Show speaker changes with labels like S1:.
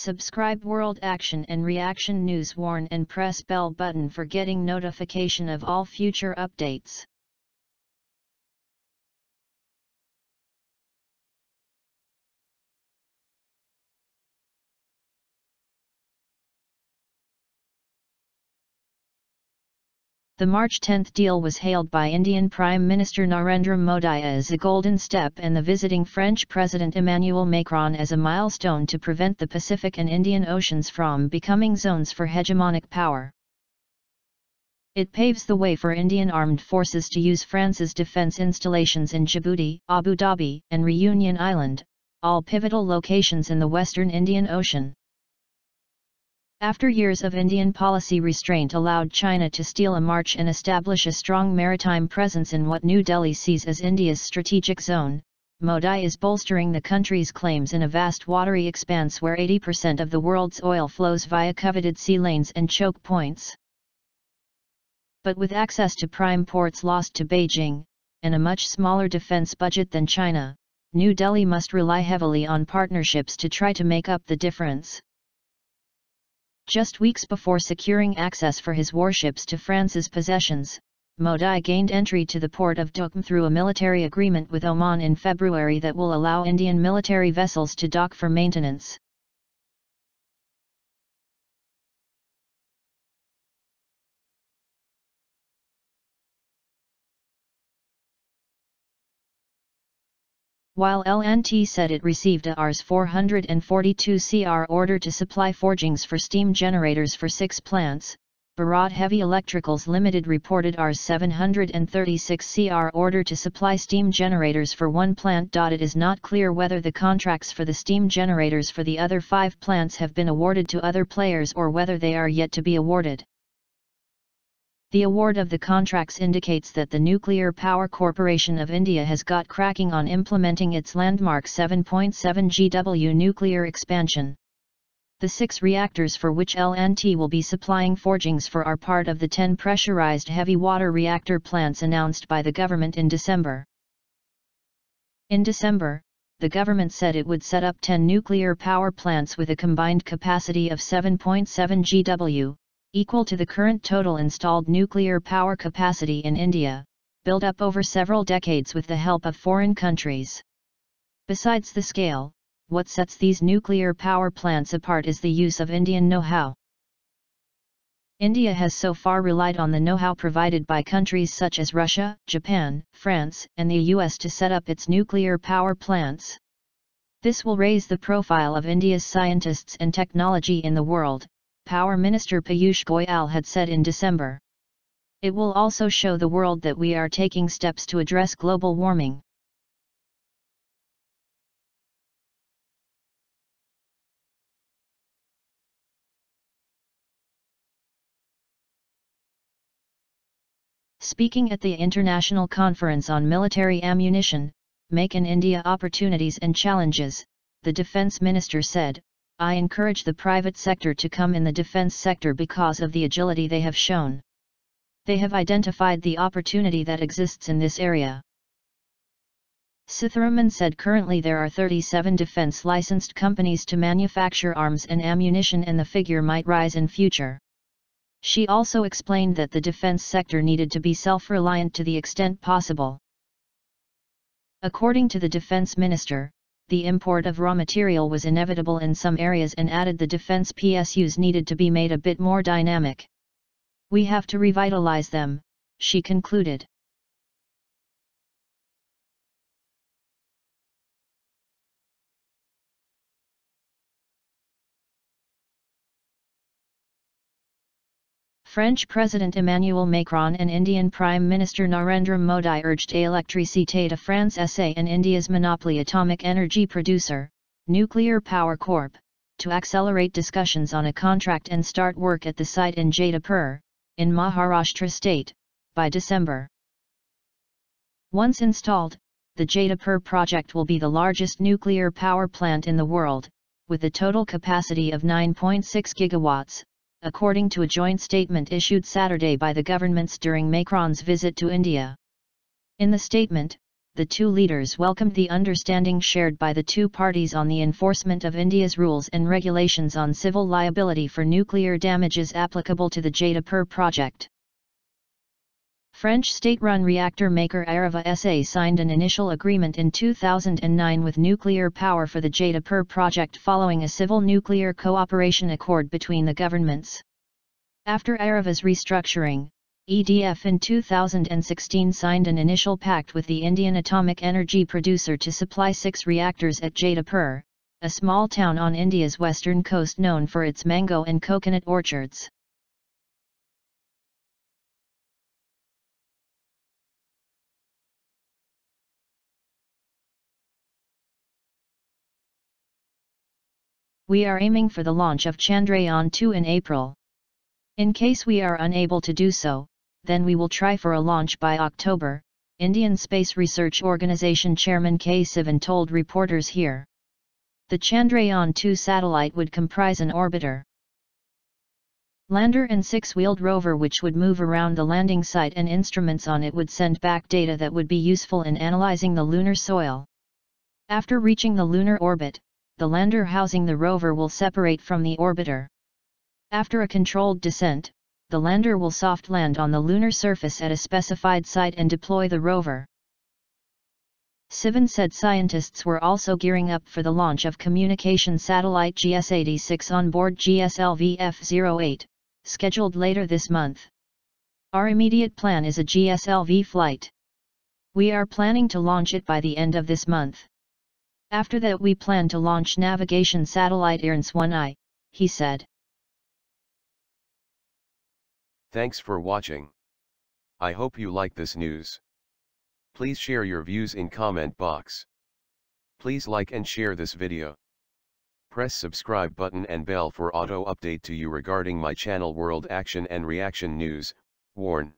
S1: Subscribe World Action and Reaction News, warn and press bell button for getting notification of all future updates. The March 10 deal was hailed by Indian Prime Minister Narendra Modi as a golden step and the visiting French President Emmanuel Macron as a milestone to prevent the Pacific and Indian Oceans from becoming zones for hegemonic power. It paves the way for Indian armed forces to use France's defense installations in Djibouti, Abu Dhabi, and Reunion Island, all pivotal locations in the western Indian Ocean. After years of Indian policy restraint allowed China to steal a march and establish a strong maritime presence in what New Delhi sees as India's strategic zone, Modi is bolstering the country's claims in a vast watery expanse where 80% of the world's oil flows via coveted sea lanes and choke points. But with access to prime ports lost to Beijing, and a much smaller defense budget than China, New Delhi must rely heavily on partnerships to try to make up the difference. Just weeks before securing access for his warships to France's possessions, Modi gained entry to the port of Duqm through a military agreement with Oman in February that will allow Indian military vessels to dock for maintenance. While L&T said it received a Rs 442 crore order to supply forgings for steam generators for 6 plants, Bharat Heavy Electricals Limited reported Rs 736 crore order to supply steam generators for 1 plant. It is not clear whether the contracts for the steam generators for the other 5 plants have been awarded to other players or whether they are yet to be awarded. The award of the contracts indicates that the Nuclear Power Corporation of India has got cracking on implementing its landmark 7.7 GW nuclear expansion. The 6 reactors for which L&T will be supplying forgings for are part of the 10 pressurized heavy water reactor plants announced by the government in December. In December, the government said it would set up 10 nuclear power plants with a combined capacity of 7.7 GW. Equal to the current total installed nuclear power capacity in India, built up over several decades with the help of foreign countries. Besides the scale, what sets these nuclear power plants apart is the use of Indian know-how. India has so far relied on the know-how provided by countries such as Russia, Japan, France, and the US to set up its nuclear power plants. This will raise the profile of India's scientists and technology in the world, Power Minister Piyush Goyal had said in December. It will also show the world that we are taking steps to address global warming. Speaking at the International Conference on Military Ammunition, Make in India Opportunities and Challenges, the Defence Minister said, "I encourage the private sector to come in the defence sector because of the agility they have shown. They have identified the opportunity that exists in this area." Sitharaman said currently there are 37 defence licensed companies to manufacture arms and ammunition and the figure might rise in future. She also explained that the defence sector needed to be self-reliant to the extent possible. According to the Defence Minister, the import of raw material was inevitable in some areas and added the defense PSUs needed to be made a bit more dynamic. We have to revitalize them, she concluded. French President Emmanuel Macron and Indian Prime Minister Narendra Modi urged Électricité de France SA and India's monopoly atomic energy producer, Nuclear Power Corp, to accelerate discussions on a contract and start work at the site in Jadapur, in Maharashtra state, by December. Once installed, the Jadapur project will be the largest nuclear power plant in the world, with a total capacity of 9.6 gigawatts, according to a joint statement issued Saturday by the governments during Macron's visit to India. In the statement, the two leaders welcomed the understanding shared by the two parties on the enforcement of India's rules and regulations on civil liability for nuclear damages applicable to the Jadapur project. French state-run reactor maker Areva SA signed an initial agreement in 2009 with nuclear power for the Jadapur project following a civil nuclear cooperation accord between the governments. After Areva's restructuring, EDF in 2016 signed an initial pact with the Indian atomic energy producer to supply 6 reactors at Jadapur, a small town on India's western coast known for its mango and coconut orchards. We are aiming for the launch of Chandrayaan-2 in April. In case we are unable to do so, then we will try for a launch by October, Indian Space Research Organisation Chairman K Sivan told reporters here. The Chandrayaan-2 satellite would comprise an orbiter, lander and 6-wheeled rover which would move around the landing site, and instruments on it would send back data that would be useful in analyzing the lunar soil. After reaching the lunar orbit, the lander housing the rover will separate from the orbiter. After a controlled descent, the lander will soft land on the lunar surface at a specified site and deploy the rover. Sivan said scientists were also gearing up for the launch of communication satellite GS-86 on board GSLV F-08, scheduled later this month. Our immediate plan is a GSLV flight. We are planning to launch it by the end of this month. After that we plan to launch navigation satellite IRNS-1I, he said.
S2: Thanks for watching. I hope you like this news. Please share your views in comment box. Please like and share this video. Press subscribe button and bell for auto update to you regarding my channel World Action and Reaction News. Warn.